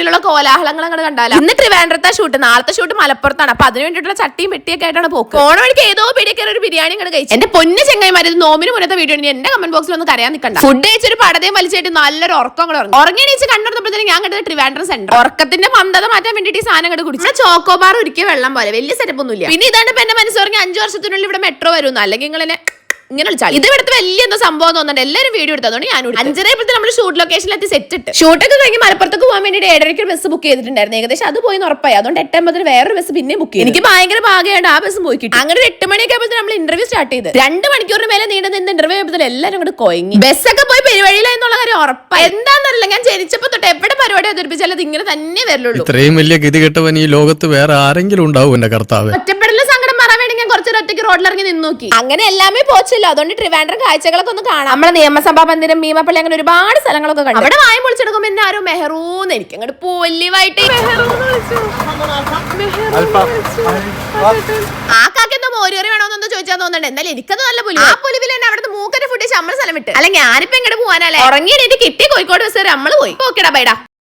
പിന്നിലുള്ള കോലാഹലങ്ങൾ അങ്ങോട്ട് കണ്ടാലോ. ഇന്ന് ട്രിവാൻഡ്രത്തെ ഷൂട്ട്, നാളത്തെ ഷൂട്ട് മലപ്പുറത്താണ്. അപ്പൊ അതിന് വേണ്ടിയിട്ടുള്ള ചട്ടിയും പെട്ടിയൊക്കെ ആയിട്ടാണ് പോക്ക്. ഓണ വഴിക്ക് ഏതോ പിടിയൊക്കെ ഒരു ബിരിയാണി അങ്ങോട്ട് കഴിച്ചു. എന്റെ പൊന്നു ചെങ്ങായിമാര്, നോമിന് മുന്നത്തെ വീഡിയോ എന്റെ കമന്റ് ബോക്സിൽ ഒന്ന് കരയാൻ നിൽക്കണ്ട. ഫുഡ് കഴിച്ചൊരു പടതയും വലിച്ചായിട്ട് നല്ലൊരു ഉറക്കം കൂടെ ഉറങ്ങി എണീച്ച് കണ്ടെടുത്തപ്പോഴത്തേക്കും ഞാൻ കണ്ടത് ട്രിവാൻഡ്രം സെന്റർ. ഉറക്കത്തിന്റെ മന്ദത മാറ്റാൻ വേണ്ടിയിട്ട് ഈ സാധനം അങ്ങോട്ട് കുടിച്ചു. ചോക്കോബാർ ഒരിക്കൽ വെള്ളം പോലെ വലിയ സെറ്റപ്പ് ഒന്നുമില്ല. പിന്നെ ഇതാണ് ഇപ്പൊ എന്റെ മനസ്സ് പറഞ്ഞ 5 വർഷത്തിനുള്ളിൽ ഇവിടെ മെട്രോ വരുന്നു, അല്ലെങ്കിൽ ഇങ്ങനെ ഇങ്ങനെ വിളിച്ചാൽ ഇത് ഇവിടുത്തെ വലിയ എന്തോ സംഭവം തോന്നുന്നുണ്ട്. എല്ലാവരും വീഡിയോ എടുത്തതുകൊണ്ട് ഞാൻ 5:30 നമ്മൾ ഷൂട്ട് ലൊക്കേഷനിലെത്തി സെറ്റ് ഇട്ട് ഷൂട്ടൊക്കെ കഴിഞ്ഞ് മലപ്പുറത്തേക്ക് പോകാൻ വേണ്ടിയിട്ട് 7:30 ബസ് ബുക്ക് ചെയ്തിട്ടുണ്ടായിരുന്നു. ഏകദേശം അത് പോയി ഉറപ്പായി. അതുകൊണ്ട് 8:50 വേറൊരു ബസ് പിന്നെ ബുക്ക് ചെയ്തു. എനിക്ക് ഭയങ്കര ഭാഗ്യമായിട്ട് ആ ബസ് പോയി കിട്ടി. അങ്ങനെ 8 മണിയൊക്കെ ആയപ്പോൾ നമ്മൾ ഇന്റർവ്യൂ സ്റ്റാർട്ട് ചെയ്ത് 2 മണിക്കൂറിന് മേലെ നീണ്ടു നിന്ന് ഇന്റർവ്യൂ ആയപ്പോൾ എല്ലാവരും കൂടെ കൊയങ്ങി. ബസ്സൊക്കെ പോയി പെരുവഴിയിലെന്നുള്ള കാര്യം ഉറപ്പായി. എന്താണെന്നറിയില്ല, ഞാൻ ജനിച്ചപ്പോൾ തൊട്ട് എവിടെ പരിപാടി അവതരിപ്പിച്ചാലും അത് ഇങ്ങനെ തന്നെ വരുള്ളൂ. ഇത്രയും വലിയ ഗതികെട്ടവൻ ഈ ലോകത്ത് വേറെ ആരെങ്കിലും ഉണ്ടാവും എന്റെ കർത്താവ്. ഒറ്റപ്പെടലും സങ്കടം മാറാൻ വേണ്ടി ഞാൻ കുറച്ചൊരു ഒറ്റയ്ക്ക് റോഡിലിറങ്ങി നിന്ന് നോക്കി. അങ്ങനെ എല്ലാമേ പോച്ചില്ല. അതുകൊണ്ട് ട്രിവാൻഡ്രം കാഴ്ചകളൊക്കെ ഒന്ന് കാണാം. നമ്മളെ നിയമസഭാ മന്ദിരം, ഭീമപ്പള്ളി, അങ്ങനെ ഒരുപാട് സ്ഥലങ്ങളൊക്കെ കണ്ടു. അവിടെ വായ പൊളിച്ചെടുക്കുമ്പോൾ എന്നെ ആരോ മെഹറൂന്ന്, എനിക്ക് അങ്ങോട്ട് പൊല്ലിവായിട്ട് ആ കാക്കെന്തോ മോരുകറി വേണോന്നൊന്നും ചോദിച്ചാൽ തോന്നുന്നുണ്ട്. എന്നാലും എനിക്കത് നല്ല പുലി. ആ പുലിവിൽ തന്നെ അവിടുത്തെ മൂക്കന്റെ ഫുഡ് നമ്മൾ സ്ഥലം വിട്ട്. അല്ല ഞാനിപ്പോ എങ്ങോട്ട് പോകാനല്ലേ, ഉറങ്ങിയിട്ട് കിട്ടി കോഴിക്കോട് ബസ് നമ്മള് പോയി. ഓക്കെടാ ബൈഡാ.